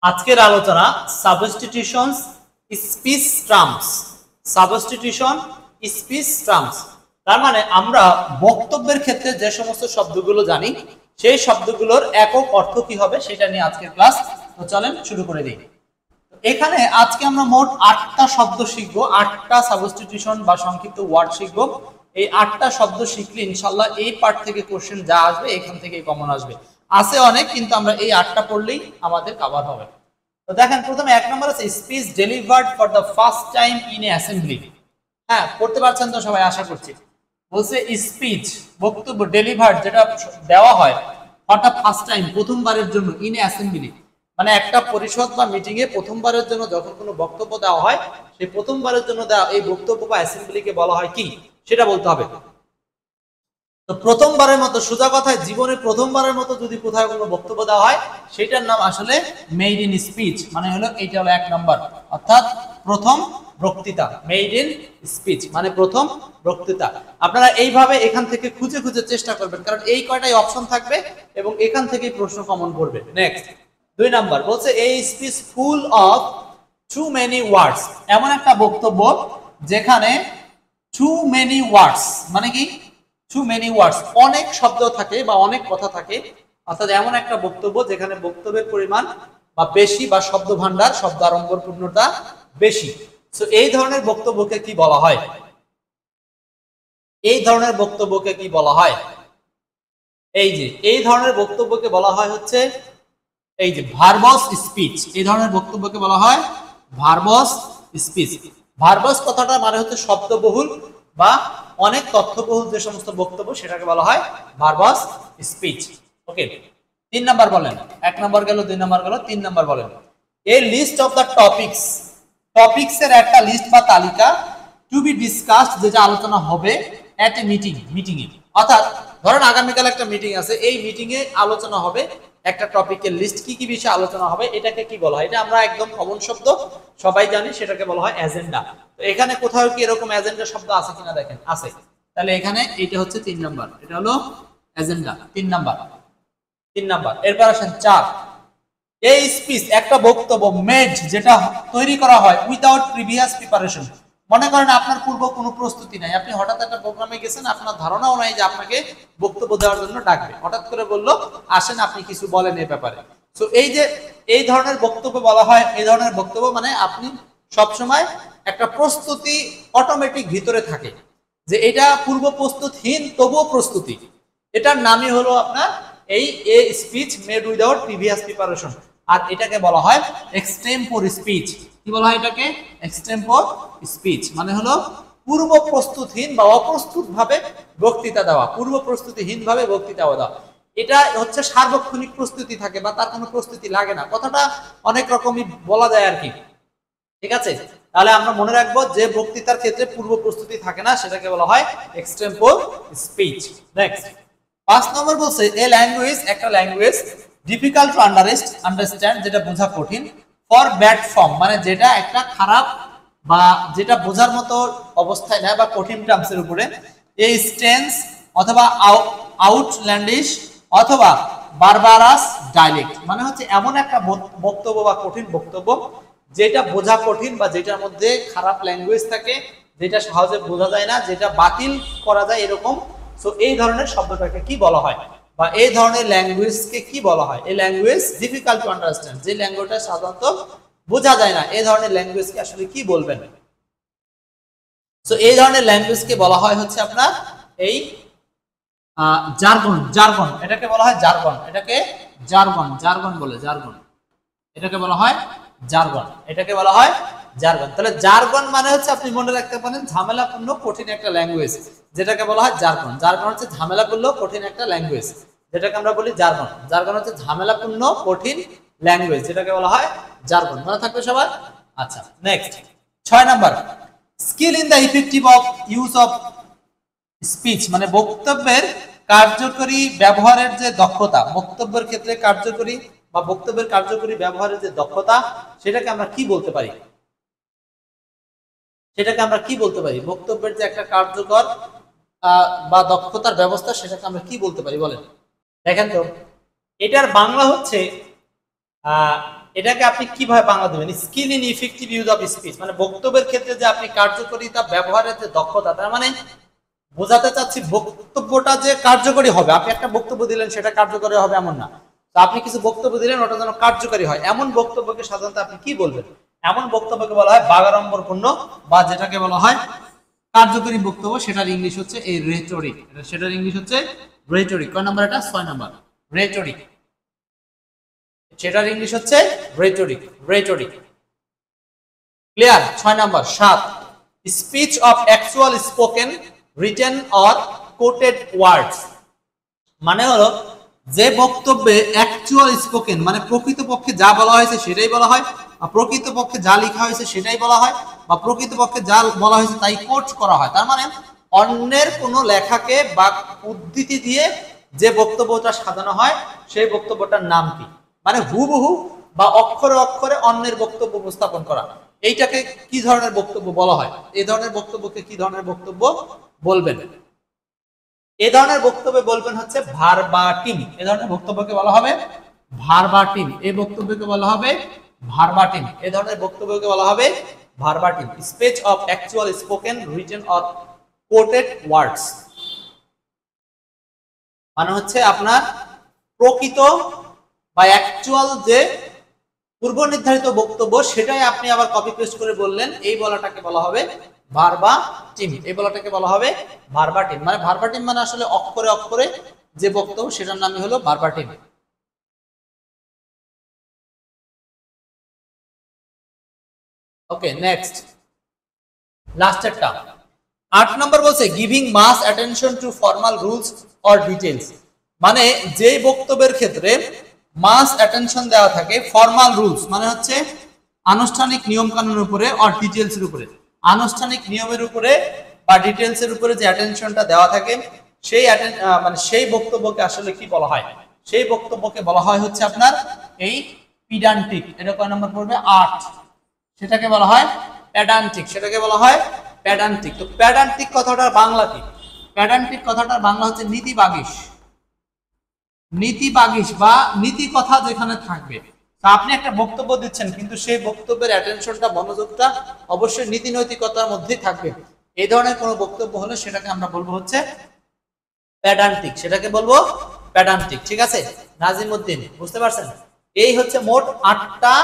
আজকের আলোচনা substitutions speech terms. Substitution speech terms তার মানে আমরা বক্তব্যের ক্ষেত্রে যে সমস্ত শব্দগুলো জানি সেই শব্দগুলোর একক অর্থ কি হবে সেটা নিয়ে আজকের ক্লাস। তো চলেন শুরু করে দিই। এখানে আজকে আমরা মোট 8টা শব্দ শিখবো, 8টা সাবস্টিটিউশন বা সংক্ষিপ্ত ওয়ার্ড শিখবো। এই 8টা শব্দ শিখলে ইনশাআল্লাহ এই পার্ট থেকে কোশ্চেন যা আসবে এখান থেকে কমন আসবে। আছে অনেক, কিন্তু আমরা এই 8টা পড়লেই আমাদের কভার হবে। তো দেখেন, প্রথমে এক নম্বর আছে speech delivered for the first time in a assembly. হ্যাঁ, পড়তে পারছেন তো সবাই, আশা করছি। বলছে স্পিচ বক্তব্য ডেলিভার্ড যেটা দেওয়া হয় ফর দ্য ফার্স্ট টাইম প্রথমবারের জন্য ইন এ অ্যাসেম্বলি, মানে একটা পরিষদ বা মিটিং এ প্রথমবারের জন্য যখন কোনো বক্তব্য দেওয়া হয় সেই প্রথমবারের জন্য দেওয়া এই বক্তব্য বা অ্যাসেম্বলিকে বলা হয় কি সেটা বলতে হবে। তো প্রথমবারের মতো, সোজা কথায় জীবনে প্রথমবারের মতো যদি কোথাও কোনো বক্তব্য দেওয়া হয় সেটার নাম আসলে মেড ইন স্পিচ, মানে হলো এইটা হলো 1 নম্বর, অর্থাৎ প্রথম বক্তৃতা। মেড ইন স্পিচ মানে প্রথম বক্তৃতা। আপনারা এইভাবে এখান থেকে খুঁজে খুঁজে চেষ্টা করবেন, কারণ এই কয়টাই অপশন থাকবে এবং এখান থেকেই প্রশ্ন কমন করবে। নেক্সট 2 নাম্বার বলছে এই speech full of too many words, এমন একটা বক্তব্য যেখানে টু মেনি ওয়ার্ডস মানে কি টু মেনি ওয়ার্ডস, অনেক শব্দ থাকে বা অনেক কথা থাকে, অর্থাৎ এমন একটা বক্তব্য যেখানে বক্তব্যের পরিমাণ বা বেশি বা শব্দ ভান্ডার শব্দ আড়ম্বরপূর্ণতা বেশি। সো এই ধরনের বক্তব্যকে কি বলা হয়? এই ধরনের বক্তব্যকে কি বলা হয়? এই ধরনের বক্তব্যকে বলা হয় হচ্ছে এই যে ভার্বাস স্পিচ। এই ধরনের বক্তব্যকে বলা হয় ভার্বাস স্পিচ। ভার্বাস কথাটা মানে হচ্ছে শব্দবহুল বা অনেক তথ্যবহুল যে সমস্ত বক্তব্য সেটাকে বলা হয় ভার্বাস স্পিচ। ওকে, 3 নাম্বার বলেন। 1 নাম্বার গেল, 2 নাম্বার গেল, 3 নাম্বার বলেন। A list of the topics, topics এর একটা লিস্ট বা তালিকা, টু বি ডিসকাসড যেটা আলোচনা হবে এট এ মিটিং, মিটিং এ। অর্থাৎ ধরেন আগামীকাল একটা মিটিং আছে, এই মিটিং এ আলোচনা হবে একটা টপিকের লিস্ট, কি কি বিষয়ে আলোচনা হবে এটাকে কি বলা হয়? এটা আমরা একদম কমন শব্দ সবাই জানি, সেটাকে বলা হয় এজেন্ডা। তো এখানে কোথাও কি এরকম এজেন্ডা শব্দ আছে কিনা দেখেন, আছে। তাহলে এখানে এটা হচ্ছে 3 নাম্বার, এটা হলো এজেন্ডা 3 নাম্বার। 3 নাম্বার। এরপর আসেন 4, এই স্পিচ একটা বক্তব্য মেড যেটা তৈরি করা হয় উইদাউট প্রিভিয়াস প্রিপারেশন। মনে করেন আপনার পূর্ব কোনো প্রস্তুতি নাই, আপনি হঠাৎ একটা প্রোগ্রামে গেছেন, আপনার ধারণাও নাই যে আপনাকে বক্তব্য দেওয়ার জন্য ডাকবে, হঠাৎ করে বললো আসেন আপনি কিছু বলেন এই ব্যাপারে। সো এই যে এই ধরনের বক্তব্য বলা হয়, এই ধরনের বক্তব্য মানে আপনি সবসময় একটা প্রস্তুতি অটোমেটিক ভিতরে থাকে, যে এটা পূর্ব প্রস্তুতহীন তবুও প্রস্তুতি। এটার নামই হলো আপনার এই a speech made without previous preparation. আর এটাকে বলা হয় এক্সটেম্পোর স্পিচ। কি বলা হয় এটাকে? এক্সটেম্পোর স্পিচ মানে হলো পূর্ব প্রস্তুতহীন বা অপ্রস্তুত ভাবে বক্তৃতা দেওয়া, পূর্ব প্রস্তুতিহীন ভাবে বক্তৃতা দেওয়া। এটা হচ্ছে সার্বক্ষণিক প্রস্তুতি থাকে বা তার কোনো প্রস্তুতি লাগে না, কথাটা অনেক রকমই বলা যায় আর কি। ঠিক আছে, তাহলে আমরা মনে রাখবো যে বক্তৃতার ক্ষেত্রে পূর্ব প্রস্তুতি থাকে না, সেটাকে বলা হয় এক্সটেম্পোর স্পিচ। নেক্সট 5 নম্বর বলছে এ ল্যাঙ্গুয়েজ একটা ল্যাঙ্গুয়েজ ডিফিকাল্ট টু আন্ডারস্ট্যান্ড যেটা বোঝা কঠিন, ফর ব্যাড ফর্ম মানে যেটা একটা খারাপ বা যেটা বোঝার মতো অবস্থায় নেয় বা কঠিন টার্মসের উপরে, এই স্টেন্স অথবা আউটল্যান্ডিশ অথবা বারবারাস ডায়ালেক্ট মানে হচ্ছে এমন একটা বক্তব্য বা কঠিন বক্তব্য যেটা বোঝা কঠিন বা যেটার মধ্যে খারাপ ল্যাঙ্গুয়েজ থাকে, যেটা সহজে বোঝা যায় না, যেটা বাতিল করা যায় এরকম। সো এই ধরনের শব্দটাকে কি বলা হয় বা এই ধরনের ল্যাঙ্গুয়েজকে কি বলা হয়? এই ল্যাঙ্গুয়েজ ডিফিকাল্ট টু আন্ডারস্ট্যান্ড, যে ল্যাঙ্গুয়েজটা সাধারণত বোঝা যায় না, এই ধরনের ল্যাঙ্গুয়েজকে আসলে কি বলবেন? সো এই ধরনের ল্যাঙ্গুয়েজকে বলা হয় হচ্ছে আপনার এই জার্গন। জার্গন এটাকে বলা হয় জার্গন, এটাকে জার্গন, জার্গন বলে, জার্গন এটাকে বলা হয় জার্গন, এটাকে বলা হয় জার্গন। তাহলে জার্গন মানে হচ্ছে আপনি মনে রাখতে পারেন ঝামেলাপূর্ণ কঠিন একটা ল্যাঙ্গুয়েজ, যেটাকে বলা হয় জার্গন। জার্গন হচ্ছে ঝামেলাপূর্ণ কঠিন একটা ল্যাঙ্গুয়েজ, যেটাকে আমরা বলি জার্গন। জার্গন হচ্ছে ঝামেলাপূর্ণ কঠিন ল্যাঙ্গুয়েজ, যেটাকে বলা হয় জার্গন। মনে থাকবে সবার? আচ্ছা, next 6 number skill in the effective of use of speech মানে বক্তব্যের কার্যকরী ব্যবহারের যে দক্ষতা, বক্তব্যের ক্ষেত্রে কার্যকরী বা বক্তব্যের কার্যকরী ব্যবহারের যে দক্ষতা, সেটাকে আমরা কি বলতে পারি? সেটাকে আমরা কি বলতে পারি? বক্তব্যের যে একটা কার্যকর বা দক্ষতার ব্যবস্থা, সেটাকে আমরা কি বলতে পারি বলেন? দেখেন তো, এটার বাংলা হচ্ছে এটাকে আপনি কিভাবে বাংলা দেবেন? Skill in effective use of speech, মানে বক্তব্যের ক্ষেত্রে যে আপনি কার্যকারিতা ব্যবহারের যে দক্ষতা, তার মানে বোঝাতে চাচ্ছি বক্তব্যটা যে কার্যকরী হবে। আপনি একটা বক্তব্য দিলেন সেটা কার্যকরী হবে এমন না, তো আপনি কিছু বক্তব্য দিলেন ওটা যেন কার্যকরী হয়, এমন বক্তব্যকে সাধারণত আপনি কি বলবেন? এমন বক্তব্যকে বলা হয় বাগাড়ম্বরপূর্ণ, বা যেটাকে বলা হয় কার্যকরী বক্তব্য, সেটার ইংলিশ হচ্ছে এই রেটরিক। সেটার ইংলিশ হচ্ছে রেটরিক। কয় নাম্বার এটা? 6 নাম্বার, রেটরিক। সেটার ইংলিশ হচ্ছে rhetoric, rhetoric. Clear? 6 number. 7, speech of actual spoken, written or quoted words, মানে হলো যে বক্তব্যে অ্যাকচুয়াল স্পোকেন মানে প্রকৃতপক্ষে যা বলা হয়েছে সেটাই বলা হয়, বা প্রকৃতপক্ষে যা লেখা হয়েছে সেটাই বলা হয়, বা প্রকৃতপক্ষে যা বলা হয়েছে তাই কোট করা হয়। তার মানে অন্যের কোনো লেখাকে বা উদ্ধৃতি দিয়ে যে বক্তব্যটা সাজানো হয় সেই বক্তব্যটার নাম কি? মানে হুবহু বা অক্ষরে অক্ষরে অন্যের বক্তব্য উপস্থাপন করা, এইটাকে কি ধরনের বক্তব্য বলা হয়? এই ধরনের বক্তব্যকে কি ধরনের বক্তব্য বলবেন? এই ধরনের বক্তব্য বলবেন হচ্ছে ভারবাটিম। এই ধরনের বক্তব্যকে বলা হবে ভারবাটিম। এই বক্তব্যকে বলা হবে ভারবাটিম। এই ধরনের বক্তব্যকে বলা হবে verbatim. Speech of actual spoken, written or quoted words, মানে হচ্ছে আপনার প্রকৃত বা অ্যাকচুয়াল যে পূর্ব নির্ধারিত বক্তব্য সেটাই আপনি আবার কপি পেস্ট করে বললেন, এই বলাটাকে বলা হবে ভারবাটিম। এই বলাটাকে বলা হবে ভারবাটিম। মানে ভারবাটিম মানে আসলে অক্ষরে অক্ষরে যে বক্তব্য সেটার নামই হলো ভারবাটিম। ওকে, নেক্সট, লাস্টেরটা 8 নম্বর বলছে giving mass attention to formal rules or details, মানে যেই বক্তব্যের ক্ষেত্রে মাস অ্যাটেনশন দেওয়া থাকে, ফর্মাল রুলস মানে হচ্ছে আনুষ্ঠানিক নিয়ম কানুনের উপরে, অর ডিটেইলসের উপরে, আনুষ্ঠানিক নিয়মের উপরে বা ডিটেইলসের উপরে যে অ্যাটেনশনটা দেওয়া থাকে, সেই মানে সেই বক্তব্যকে আসলে কি বলা হয়? সেই বক্তব্যকে বলা হয় হচ্ছে আপনার এই পিডান্টিক। এটা কয় নম্বর পড়বে? 8। সেটাকে বলা হয় প্যাডান্টিক। সেটাকে বলা হয় প্যাডান্টিক। তো প্যাডান্টিক কথাটার বাংলা কি? প্যাডান্টিক কথাটার বাংলা হচ্ছে নীতিবাগীশ। নীতিবাগীশ বা নীতি কথা যেখানে থাকবে, তা আপনি একটা বক্তব্য দিচ্ছেন কিন্তু সেই বক্তব্যের অ্যাটেনশনটা, মনোযোগটা অবশ্যই নীতি নৈতিকতার মধ্যেই থাকবে। এই ধরনের কোনো বক্তব্য হলে সেটাকে আমরা বলবো হচ্ছে প্যাডান্টিক। সেটাকে বলবো প্যাডান্টিক। ঠিক আছে নাজিমউদ্দিন, বুঝতে পারছেন? এই হচ্ছে মোট 8টা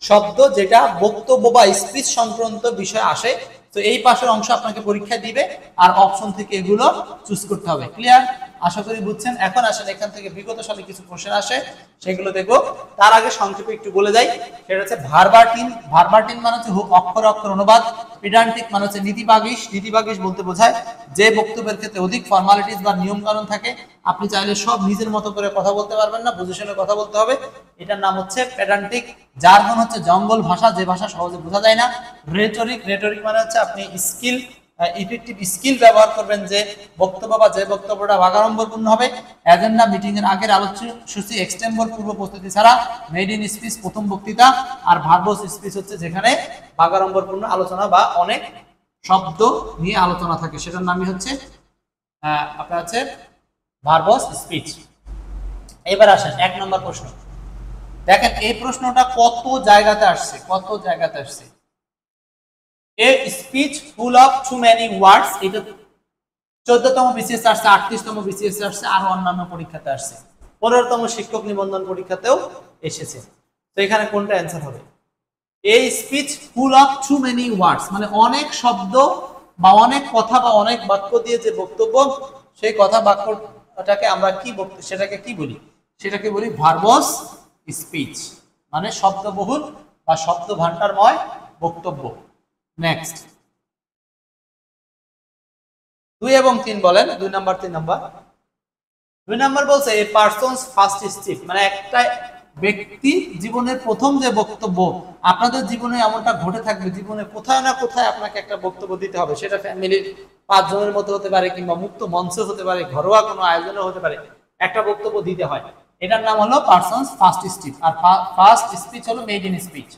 শব্দ যেটা বক্তব্য বা স্পিচ সংক্রান্ত বিষয় আসে। তো এই পাশের অংশ আপনাকে পরীক্ষা দিবে আর অপশন থেকে এগুলো চুজ করতে হবে। ক্লিয়ার? আশা করি বুঝছেন। এখন আসেন এখান থেকে বিগত সালে কিছু কোশ্চেন আসে, সেগুলো দেখবো। তার আগে সংক্ষেপে একটু বলে যাই, সেটা হচ্ছে ভার্বাটিম। ভার্বাটিম মানে হচ্ছে অক্ষর অক্ষর অনুবাদ। পিডান্টিক মানে হচ্ছে নীতিবাগীশ। নীতিবাগীশ বলতে বোঝায় যে বক্তব্যের ক্ষেত্রে অধিক ফর্মালিটিস বা নিয়ম কানুন থাকে, আপনি চাইলে সব নিজের মতো করে কথা বলতে পারবেন না, বুঝে শুনে কথা বলতে হবে। এটার নাম হচ্ছে প্যাডান্টিক। জার্গন হচ্ছে জঙ্গল ভাষা, যে ভাষা সহজে বোঝা যায় না। রেটরিক, রেটরিক মানে হচ্ছে আপনি স্কিল, ইফেক্টিভ স্কিল ব্যবহার করবেন যে বক্তব্য বা যে বক্তব্যটা বাগাড়ম্বরপূর্ণ হবে। এজেন্ডা, মিটিং এর আগের আলোচনা এক্সটেম্বর, পূর্ব প্রস্তুতি ছাড়া। মেড ইন স্পিচ, প্রথম বক্তৃতা। আর ভার্বস স্পিচ হচ্ছে যেখানে বাগাড়ম্বরপূর্ণ আলোচনা বা অনেক শব্দ নিয়ে আলোচনা থাকে, সেটার নামই হচ্ছে আপনার হচ্ছে ভার্বস স্পিচ। এবার আসেন 1 নম্বর প্রশ্ন। দেখেন এই প্রশ্নটা কত জায়গাতে আসছে, কত জায়গাতে আসছে। A speech full of too many words, এটা 14তম বিসিএস আসছে, 38তম বিসিএস আসছে, আরো অন্যান্য পরীক্ষাতে আসছে, 15তম শিক্ষক নিবন্ধন পরীক্ষাতেও এসেছে। তো এখানে কোনটা অ্যান্সার হবে? এই speech full of too many words মানে অনেক শব্দ বা অনেক কথা বা অনেক বাক্য দিয়ে যে বক্তব্য, সেই কথা বাক্যটাকে আমরা কি সেটাকে কি বলি? সেটাকে বলি ভার্বস স্পিচ, মানে শব্দবহুল বা শব্দ ভান্ডারময় বক্তব্য। নেক্সট 2 এবং 3 বলেন, 2 নাম্বার 3 নাম্বার। 2 নাম্বার বলছে এ পারসনস ফার্স্ট স্পিচ, মানে একটা ব্যক্তি জীবনের প্রথম যে বক্তব্য। আপনাদের জীবনে এমনটা ঘটে থাকবে, জীবনে কোথায় না কোথায় আপনাকে একটা বক্তব্য দিতে হবে, সেটা ফ্যামিলির 5 জনের মতো হতে পারে, কিংবা মুক্ত মঞ্চ হতে পারে, ঘরোয়া কোনো আয়োজনে হতে পারে, একটা বক্তব্য দিতে হয়। এটার নাম হলো পারসনস ফার্স্ট স্পিচ, আর ফার্স্ট স্পিচ হলো মেড ইন স্পিচ।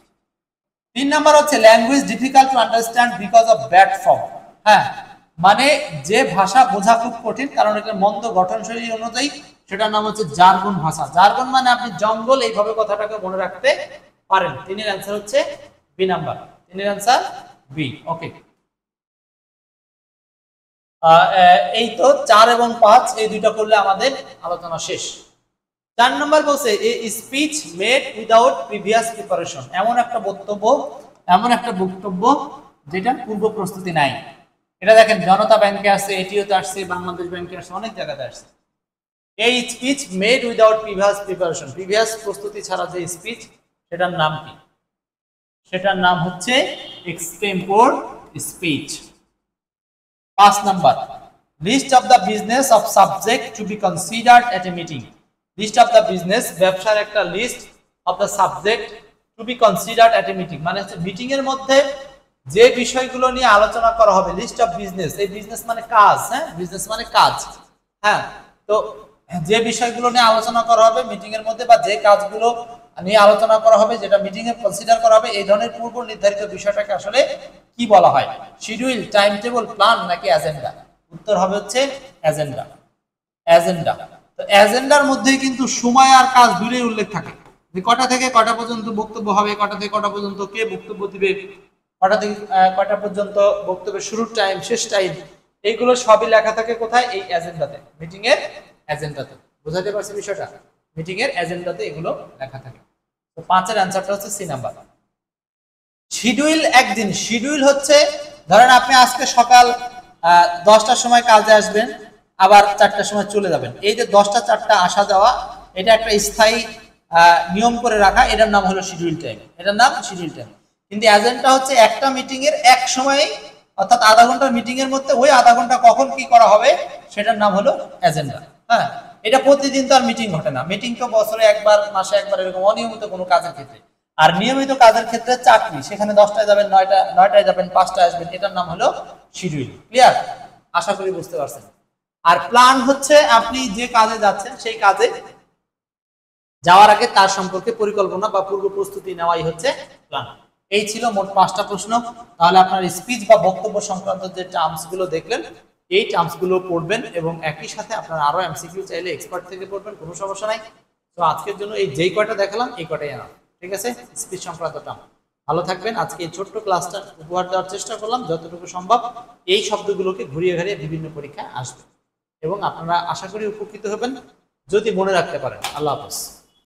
3 নাম্বার হচ্ছে language difficult to understand because of bad form. হ্যাঁ, মানে যে ভাষা বোঝা খুব কঠিন কারণ এটা মন্দ গঠনশৈলী অনুযায়ী, সেটার নাম হচ্ছে জার্গন ভাষা। জার্গন মানে আপনি জঙ্গল, এইভাবে কথাটাকে মনে রাখতে পারেন। 3 এর অ্যান্সার হচ্ছে বি নাম্বার, 3 এর অ্যান্সার বি। ওকে, এই তো 4 এবং 5 এই দুইটা করলে আমাদের আলোচনা শেষ। 4 নম্বর বলছে এ speech made without previous preparation, এমন একটা বক্তব্য যেটা পূর্ব প্রস্তুতি নাই। এটা দেখেন জনতা ব্যাংকে আসছে, এটিওতে আসছে, বাংলাদেশ ব্যাংকে আসছে, অনেক জায়গাতে আসছে। এই speech made without previous preparation, previous প্রস্তুতি ছাড়া যে স্পিচ, সেটার নাম কি? সেটার নাম হচ্ছে extempore speech. 5 number, list of the business of subject to be considered at a meeting. List of the business, ব্যবসার একটা list, of the subject to be considered at a meeting, মানে হচ্ছে মিটিং এর মধ্যে যে বিষয়গুলো নিয়ে আলোচনা করা হবে। লিস্ট অফ বিজনেস, এই বিজনেস মানে কাজ, হ্যাঁ, বিজনেস মানে কাজ, হ্যাঁ। তো যে বিষয়গুলো নিয়ে আলোচনা করা হবে মিটিং এর মধ্যে, বা যে কাজগুলো নিয়ে আলোচনা করা হবে, যেটা মিটিং এ কনসিডার করা হবে, এই ধরনের পূর্ব নির্ধারিত বিষয়টাকে আসলে কি বলা হয়? শিডিউল, টাইম টেবল, প্ল্যান নাকি এজেন্ডা? উত্তর হবে হচ্ছে এজেন্ডা। এজেন্ডা। তো এজেন্ডার মধ্যেই কিন্তু সময় আর কাজ দুটোই উল্লেখ থাকে, যে কটা থেকে কটা পর্যন্ত বক্তব্য হবে, কটা থেকে কটা পর্যন্ত কে বক্তব্য দিবে, কটা থেকে কটা পর্যন্ত বক্তব্যের শুরুর টাইম, শেষ টাইম, এইগুলো সবই লেখা থাকে কোথায়? এই এজেন্ডাতে, মিটিং এর এজেন্ডাতে। বুঝাতে পারছি বিষয়টা? মিটিং এর এজেন্ডাতে এগুলো লেখা থাকে। তো 5 এর অ্যানসারটা হচ্ছে সি নাম্বার। শিডিউল একদিন, শিডিউল হচ্ছে ধরেন আপনি আজকে সকাল 10টার সময় কাজে আসবেন, আবার 4টার সময় চলে যাবেন। এই যে 10টা 4টা আসা যাওয়া, এটা একটা স্থায়ী নিয়ম করে রাখা, এটার নাম হলো শিডিউল টাইম, এটার নাম শিডিউল টাইম। কিন্তু এজেন্ডা হচ্ছে একটা মিটিং এর এক সময়ে, অর্থাৎ আধা ঘন্টার মিটিং এর মধ্যে ওই আধা ঘন্টা কখন কি করা হবে, সেটার নাম হলো এজেন্ডা। হ্যাঁ, এটা প্রতিদিন তো আর মিটিং ঘটে না, মিটিং তো বছরে একবার, মাসে একবার, এরকম অনিয়মিত কোনো কাজের ক্ষেত্রে। আর নিয়মিত কাজের ক্ষেত্রে চাকরি, সেখানে 10টায় যাবেন, 9টায় যাবেন, 5টায় আসবেন, এটার নাম হলো শিডিউল। ক্লিয়ার? আশা করি বুঝতে পারছেন। আর প্ল্যান হচ্ছে আপনি যে কাজে যাচ্ছেন সেই কাজে যাওয়ার আগে তার সম্পর্কে পরিকল্পনা বা পূর্ব প্রস্তুতি নেওয়াই হচ্ছে প্ল্যান। এই ছিল মোট 5টা প্রশ্ন। তাহলে আপনার স্পিচ বা বক্তব্য সংক্রান্ত যে টার্মস গুলো দেখলেন, এই টার্মস গুলো পড়বেন, এবং একই সাথে আপনারা আরো এমসিকিউ চাইলে এক্সপার্ট থেকে পড়বেন, কোনো সমস্যা নাই। তো আজকের জন্য এই যেই কয়টা দেখালাম এই কয়টাই আনা, ঠিক আছে? স্পিচ সংক্রান্ত টার্ম। ভালো থাকবেন। আজকে এই ছোট্ট ক্লাসটা উপহার দেওয়ার চেষ্টা করলাম যতটুকু সম্ভব। এই শব্দগুলোকে ঘুরিয়ে ঘুরিয়ে বিভিন্ন পরীক্ষায় আসবে, এবং আপনারা আশা করি উপকৃত হবেন যদি মনে রাখতে পারেন। আল্লাহ হাফেজ।